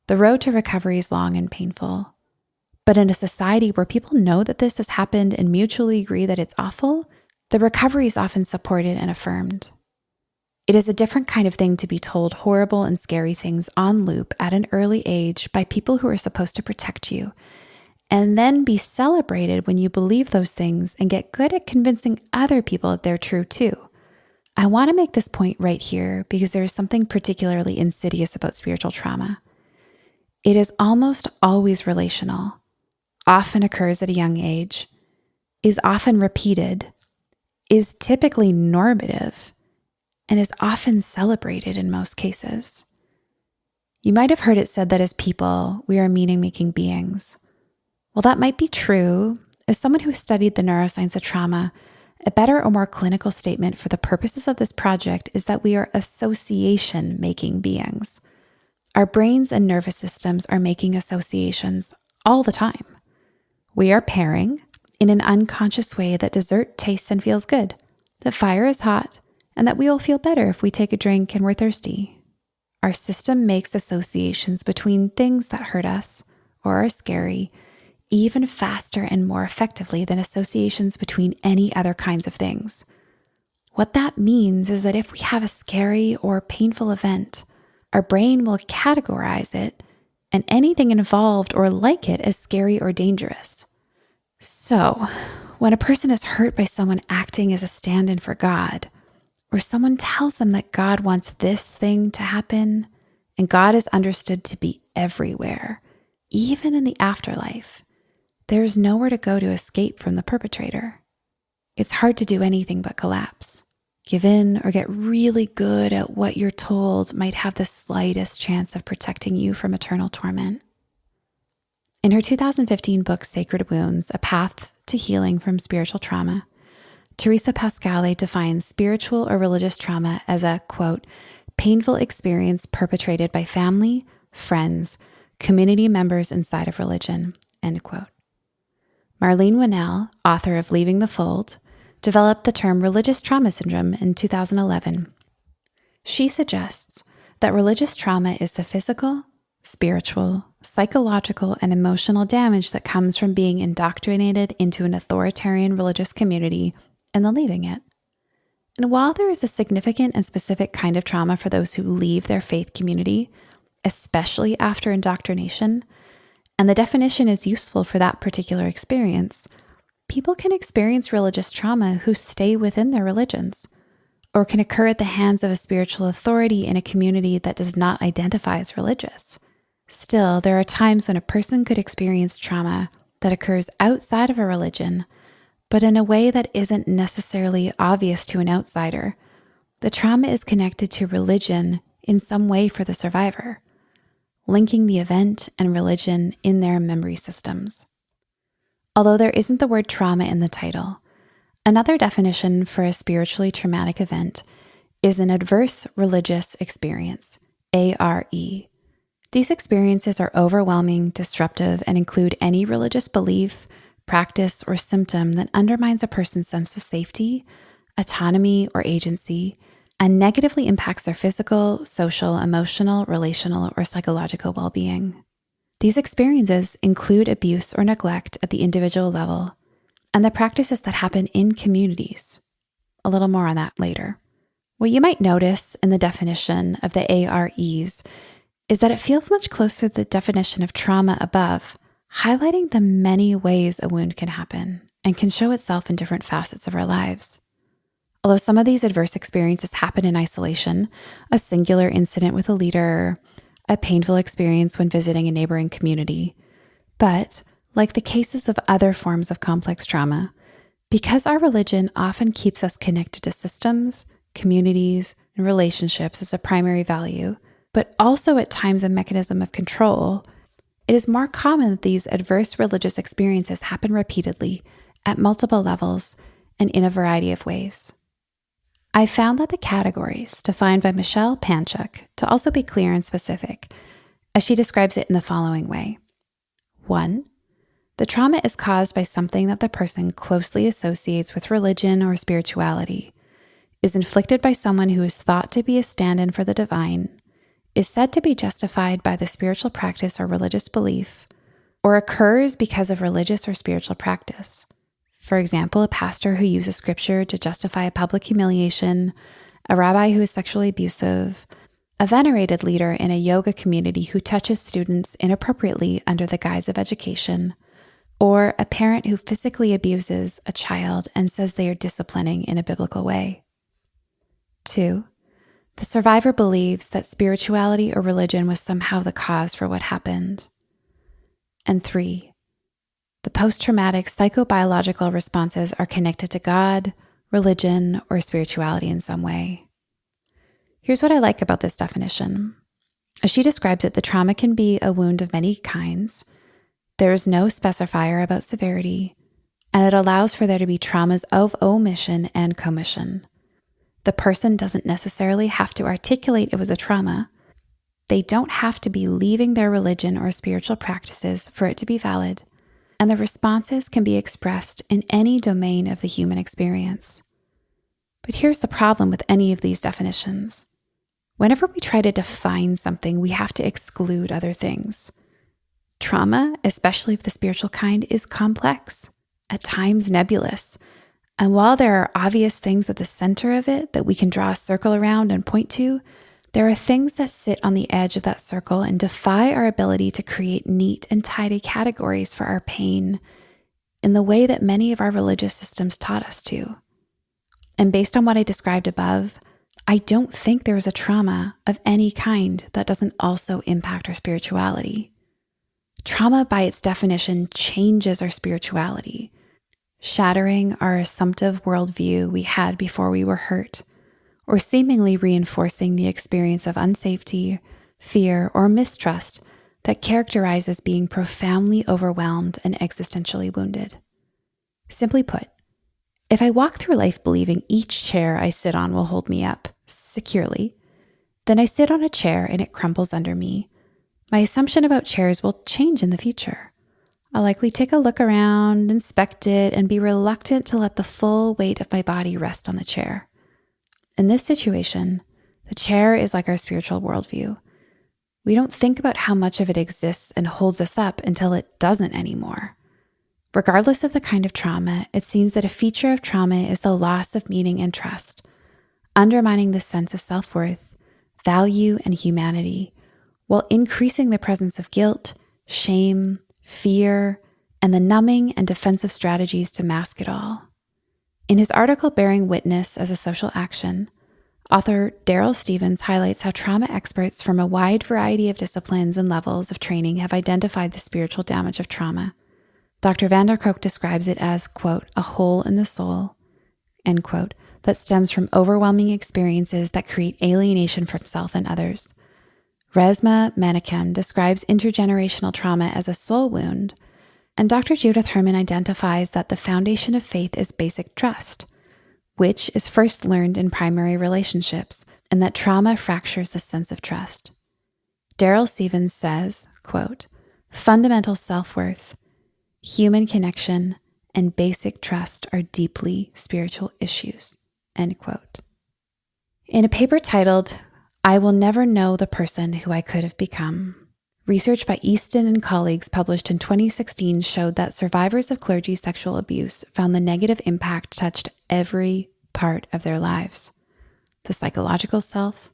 A: the road to recovery is long and painful. But in a society where people know that this has happened and mutually agree that it's awful, The recovery is often supported and affirmed. It is a different kind of thing to be told horrible and scary things on loop at an early age by people who are supposed to protect you, and then be celebrated when you believe those things and get good at convincing other people that they're true too. I want to make this point right here because there is something particularly insidious about spiritual trauma. It is almost always relational, often occurs at a young age, is often repeated, is typically normative, and is often celebrated in most cases. You might have heard it said that as people, we are meaning-making beings. Well, that might be true. As someone who has studied the neuroscience of trauma, a better or more clinical statement for the purposes of this project is that we are association-making beings. Our brains and nervous systems are making associations all the time. We are pairing in an unconscious way that dessert tastes and feels good, that fire is hot, and that we will feel better if we take a drink and we're thirsty. Our system makes associations between things that hurt us or are scary even faster and more effectively than associations between any other kinds of things. What that means is that if we have a scary or painful event, our brain will categorize it and anything involved or like it as scary or dangerous. So, when a person is hurt by someone acting as a stand-in for God, or someone tells them that God wants this thing to happen, and God is understood to be everywhere, even in the afterlife, there is nowhere to go to escape from the perpetrator. It's hard to do anything but collapse. Give in or get really good at what you're told might have the slightest chance of protecting you from eternal torment. In her 2015 book, Sacred Wounds, A Path to Healing from Spiritual Trauma, Teresa Pascale defines spiritual or religious trauma as a, quote, painful experience perpetrated by family, friends, community members inside of religion, end quote. Marlene Winnell, author of Leaving the Fold, developed the term religious trauma syndrome in 2011. She suggests that religious trauma is the physical, spiritual, psychological, and emotional damage that comes from being indoctrinated into an authoritarian religious community and then leaving it. And while there is a significant and specific kind of trauma for those who leave their faith community, especially after indoctrination, and the definition is useful for that particular experience, people can experience religious trauma who stay within their religions, or can occur at the hands of a spiritual authority in a community that does not identify as religious. Still, there are times when a person could experience trauma that occurs outside of a religion, but in a way that isn't necessarily obvious to an outsider. The trauma is connected to religion in some way for the survivor, linking the event and religion in their memory systems. Although there isn't the word trauma in the title, another definition for a spiritually traumatic event is an adverse religious experience, ARE. These experiences are overwhelming, disruptive, and include any religious belief, practice, or symptom that undermines a person's sense of safety, autonomy, or agency, and negatively impacts their physical, social, emotional, relational, or psychological well-being. These experiences include abuse or neglect at the individual level, and the practices that happen in communities. A little more on that later. What you might notice in the definition of the AREs is that it feels much closer to the definition of trauma above, highlighting the many ways a wound can happen and can show itself in different facets of our lives. Although some of these adverse experiences happen in isolation, a singular incident with a leader, a painful experience when visiting a neighboring community, but like the cases of other forms of complex trauma, because our religion often keeps us connected to systems, communities, and relationships as a primary value, but also at times a mechanism of control, it is more common that these adverse religious experiences happen repeatedly at multiple levels and in a variety of ways. I found that the categories defined by Michelle Panchuk to also be clear and specific, as she describes it in the following way. 1. The trauma is caused by something that the person closely associates with religion or spirituality, is inflicted by someone who is thought to be a stand-in for the divine, is said to be justified by the spiritual practice or religious belief, or occurs because of religious or spiritual practice, For example, a pastor who uses scripture to justify a public humiliation, a rabbi who is sexually abusive, a venerated leader in a yoga community who touches students inappropriately under the guise of education, or a parent who physically abuses a child and says they are disciplining in a biblical way. 2, the survivor believes that spirituality or religion was somehow the cause for what happened. And 3, the post-traumatic psychobiological responses are connected to God, religion, or spirituality in some way. Here's what I like about this definition. As she describes it, the trauma can be a wound of many kinds. There is no specifier about severity, and it allows for there to be traumas of omission and commission. The person doesn't necessarily have to articulate it was a trauma. They don't have to be leaving their religion or spiritual practices for it to be valid, and the responses can be expressed in any domain of the human experience. But here's the problem with any of these definitions. Whenever we try to define something, we have to exclude other things. Trauma, especially of the spiritual kind, is complex, at times nebulous. And while there are obvious things at the center of it that we can draw a circle around and point to, there are things that sit on the edge of that circle and defy our ability to create neat and tidy categories for our pain in the way that many of our religious systems taught us to. And based on what I described above, I don't think there is a trauma of any kind that doesn't also impact our spirituality. Trauma, by its definition, changes our spirituality, shattering our assumptive worldview we had before we were hurt, or seemingly reinforcing the experience of unsafety, fear, or mistrust that characterizes being profoundly overwhelmed and existentially wounded. Simply put, if I walk through life believing each chair I sit on will hold me up securely, then I sit on a chair and it crumbles under me. My assumption about chairs will change in the future. I'll likely take a look around, inspect it, and be reluctant to let the full weight of my body rest on the chair. In this situation, the chair is like our spiritual worldview. We don't think about how much of it exists and holds us up until it doesn't anymore. Regardless of the kind of trauma, it seems that a feature of trauma is the loss of meaning and trust, undermining the sense of self-worth, value, and humanity, while increasing the presence of guilt, shame, fear, and the numbing and defensive strategies to mask it all. In his article, Bearing Witness as a Social Action, author Daryl Stevens highlights how trauma experts from a wide variety of disciplines and levels of training have identified the spiritual damage of trauma. Dr. van der Kolk describes it as, quote, a hole in the soul, end quote, that stems from overwhelming experiences that create alienation from self and others. Resmaa Menakem describes intergenerational trauma as a soul wound, and Dr. Judith Herman identifies that the foundation of faith is basic trust, which is first learned in primary relationships, and that trauma fractures the sense of trust. Daryl Stevens says, quote, fundamental self-worth, human connection, and basic trust are deeply spiritual issues, end quote. In a paper titled, I Will Never Know the Person Who I Could Have Become, research by Easton and colleagues published in 2016 showed that survivors of clergy sexual abuse found the negative impact touched every part of their lives. The psychological self,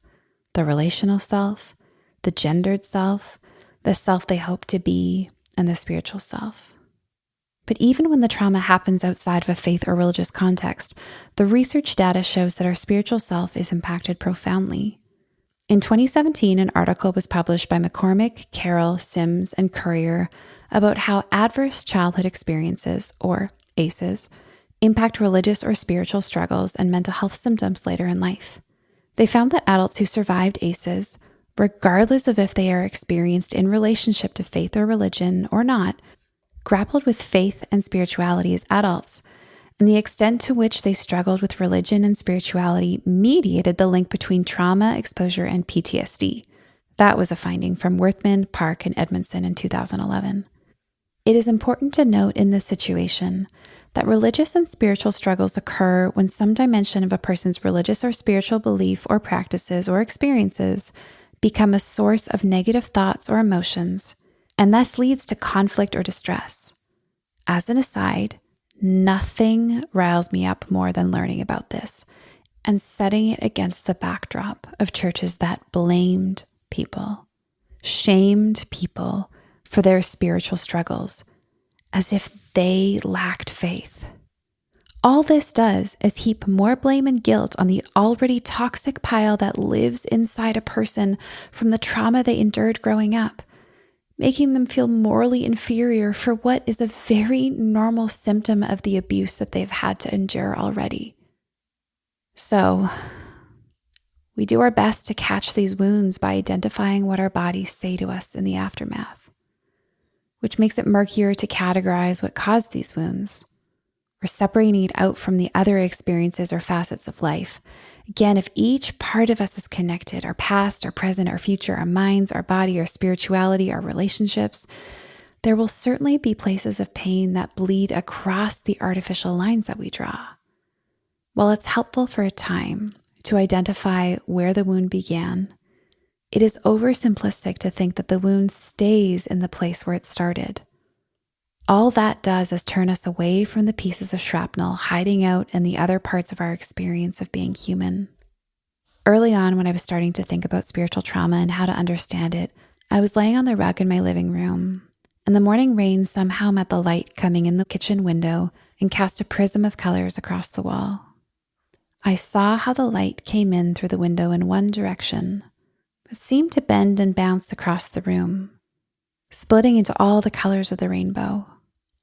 A: the relational self, the gendered self, the self they hope to be, and the spiritual self. But even when the trauma happens outside of a faith or religious context, the research data shows that our spiritual self is impacted profoundly. In 2017, an article was published by McCormick, Carroll, Sims, and Currier about how adverse childhood experiences, or ACEs, impact religious or spiritual struggles and mental health symptoms later in life. They found that adults who survived ACEs, regardless of if they are experienced in relationship to faith or religion or not, grappled with faith and spirituality as adults, and the extent to which they struggled with religion and spirituality mediated the link between trauma, exposure, and PTSD. That was a finding from Worthman, Park, and Edmondson in 2011. It is important to note in this situation that religious and spiritual struggles occur when some dimension of a person's religious or spiritual belief or practices or experiences become a source of negative thoughts or emotions, and thus leads to conflict or distress. As an aside, Nothing riles me up more than learning about this and setting it against the backdrop of churches that blamed people, shamed people for their spiritual struggles, as if they lacked faith. All this does is heap more blame and guilt on the already toxic pile that lives inside a person from the trauma they endured growing up, making them feel morally inferior for what is a very normal symptom of the abuse that they've had to endure already. So, we do our best to catch these wounds by identifying what our bodies say to us in the aftermath, which makes it murkier to categorize what caused these wounds. We're separating it out from the other experiences or facets of life. Again, if each part of us is connected, our past, our present, our future, our minds, our body, our spirituality, our relationships, there will certainly be places of pain that bleed across the artificial lines that we draw. While it's helpful for a time to identify where the wound began, it is oversimplistic to think that the wound stays in the place where it started. All that does is turn us away from the pieces of shrapnel hiding out in the other parts of our experience of being human. Early on, when I was starting to think about spiritual trauma and how to understand it, I was laying on the rug in my living room, and the morning rain somehow met the light coming in the kitchen window and cast a prism of colors across the wall. I saw how the light came in through the window in one direction, but seemed to bend and bounce across the room, splitting into all the colors of the rainbow.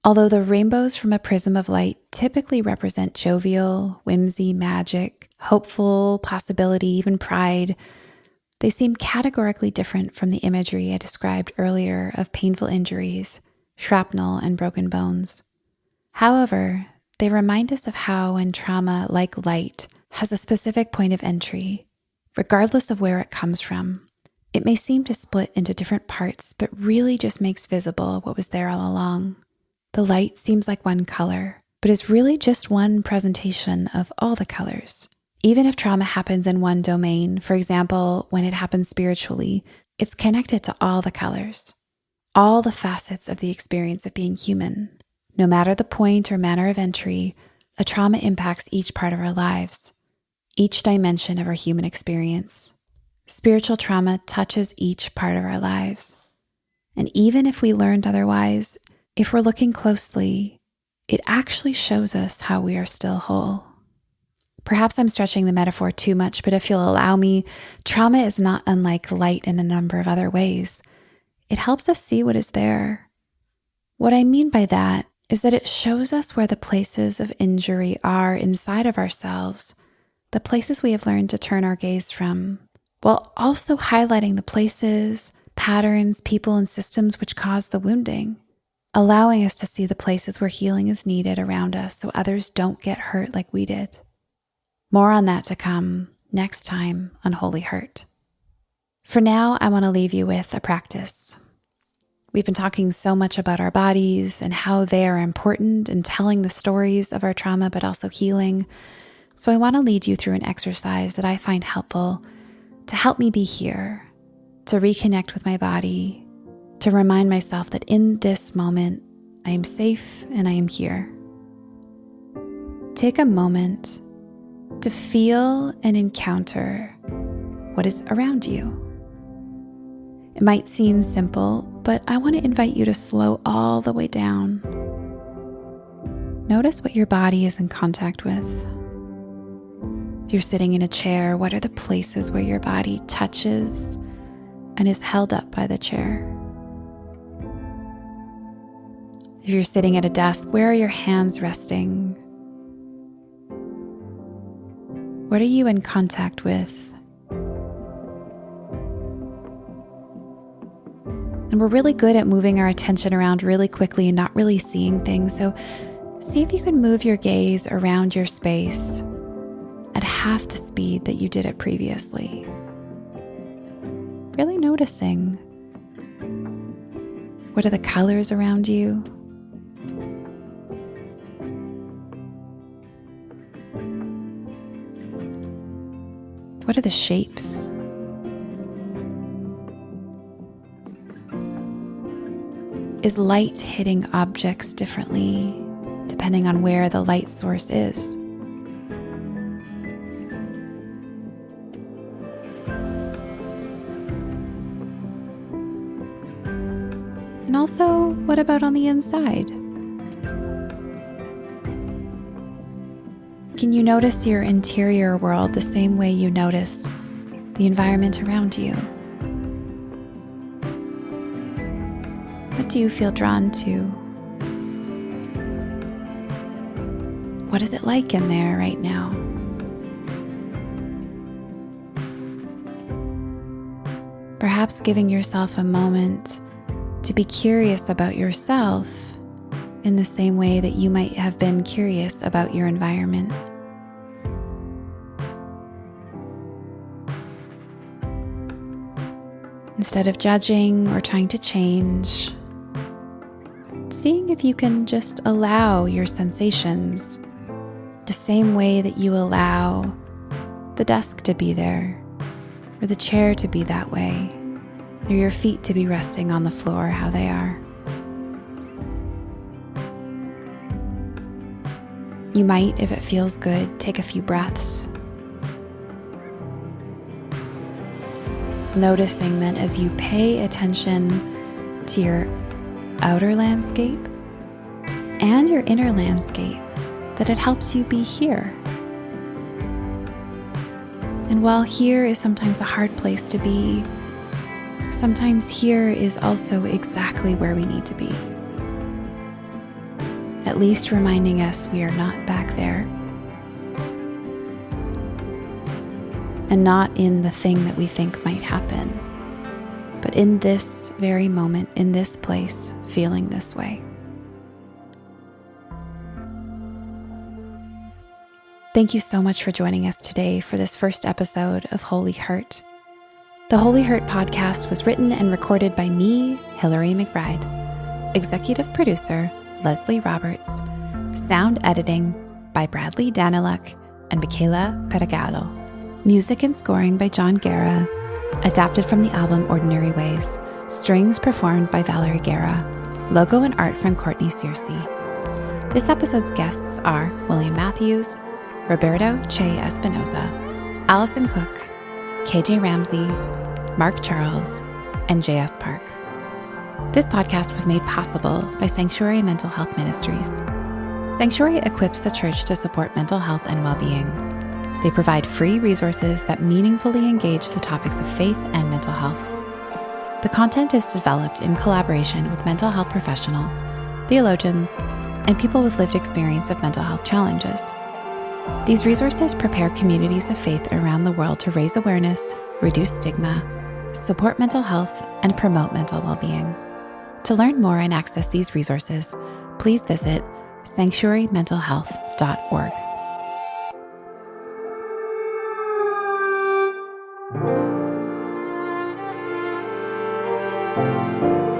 A: Although the rainbows from a prism of light typically represent jovial, whimsy, magic, hopeful, possibility, even pride, they seem categorically different from the imagery I described earlier of painful injuries, shrapnel, and broken bones. However, they remind us of how when trauma, like light, has a specific point of entry, regardless of where it comes from, it may seem to split into different parts, but really just makes visible what was there all along. The light seems like one color, but is really just one presentation of all the colors. Even if trauma happens in one domain, for example, when it happens spiritually, it's connected to all the colors, all the facets of the experience of being human. No matter the point or manner of entry, a trauma impacts each part of our lives, each dimension of our human experience. Spiritual trauma touches each part of our lives. And even if we learned otherwise, if we're looking closely, it actually shows us how we are still whole. Perhaps I'm stretching the metaphor too much, but if you'll allow me, trauma is not unlike light in a number of other ways. It helps us see what is there. What I mean by that is that it shows us where the places of injury are inside of ourselves, the places we have learned to turn our gaze from, while also highlighting the places, patterns, people, and systems which cause the wounding, allowing us to see the places where healing is needed around us so others don't get hurt like we did. More on that to come next time on Holy Hurt. For now, I want to leave you with a practice. We've been talking so much about our bodies and how they are important in telling the stories of our trauma, but also healing. So I want to lead you through an exercise that I find helpful to help me be here, to reconnect with my body, to remind myself that in this moment, I am safe and I am here. Take a moment to feel and encounter what is around you. It might seem simple, but I want to invite you to slow all the way down. Notice what your body is in contact with. If you're sitting in a chair, what are the places where your body touches and is held up by the chair? If you're sitting at a desk, where are your hands resting? What are you in contact with? And we're really good at moving our attention around really quickly and not really seeing things. So see if you can move your gaze around your space at half the speed that you did it previously. Really noticing. What are the colors around you? What are the shapes? Is light hitting objects differently depending on where the light source is. And also, what about on the inside? Can you notice your interior world the same way you notice the environment around you? What do you feel drawn to? What is it like in there right now? Perhaps giving yourself a moment to be curious about yourself in the same way that you might have been curious about your environment. Instead of judging or trying to change, seeing if you can just allow your sensations the same way that you allow the desk to be there, or the chair to be that way, or your feet to be resting on the floor how they are. You might, if it feels good, take a few breaths. Noticing that as you pay attention to your outer landscape and your inner landscape, that it helps you be here. And while here is sometimes a hard place to be, sometimes here is also exactly where we need to be. At least reminding us we are not back there. And not in the thing that we think might happen, but in this very moment, in this place, feeling this way. Thank you so much for joining us today for this first episode of Holy Hurt. The Holy Hurt podcast was written and recorded by me, Hilary McBride. Executive producer, Leslie Roberts. Sound editing by Bradley Danyluk and Micaela Peragallo. Music and scoring by Jon Guerra, adapted from the album Ordinary Ways. Strings performed by Valerie Guerra. Logo and art from Courtney Searcy. This episode's guests are William Matthews, Roberto Che Espinoza, Allison Cook, KJ Ramsey, Mark Charles, and JS Park. This podcast was made possible by Sanctuary Mental Health Ministries. Sanctuary equips the church to support mental health and well-being. They provide free resources that meaningfully engage the topics of faith and mental health. The content is developed in collaboration with mental health professionals, theologians, and people with lived experience of mental health challenges. These resources prepare communities of faith around the world to raise awareness, reduce stigma, support mental health, and promote mental well-being. To learn more and access these resources, please visit sanctuarymentalhealth.org.